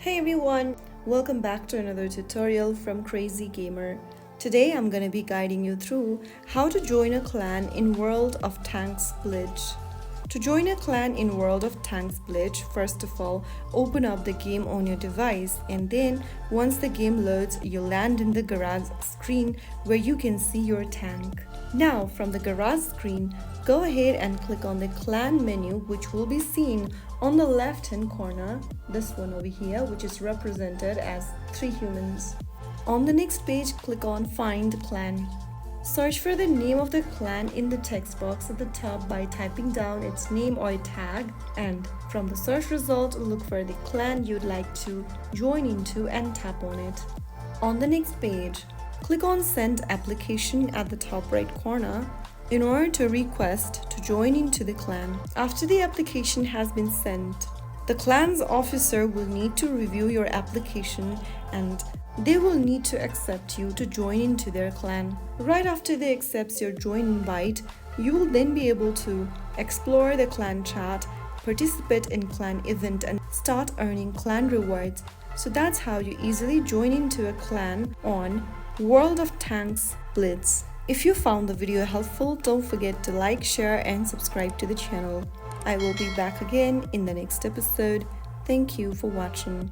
Hey everyone, welcome back to another tutorial from Crazy Gamer. Today I'm gonna be guiding you through how to join a clan in World of Tanks Blitz. To join a clan in World of Tanks Blitz, first of all, open up the game on your device, and then once the game loads, you land in the garage screen where you can see your tank. Now from the garage screen, go ahead and click on the clan menu, which will be seen on the left hand corner, this one over here, which is represented as 3 humans. On the next page, click on Find Clan. Search for the name of the clan in the text box at the top by typing down its name or tag, and from the search result, look for the clan you'd like to join into and tap on it. On the next page, click on Send Application at the top right corner in order to request to join into the clan. After the application has been sent, the clan's officer will need to review your application and they will need to accept you to join into their clan. Right after they accept your join invite, you will then be able to explore the clan chat, participate in clan event, and start earning clan rewards. So that's how you easily join into a clan on World of Tanks Blitz. If you found the video helpful, don't forget to like, share, and subscribe to the channel. I will be back again in the next episode. Thank you for watching.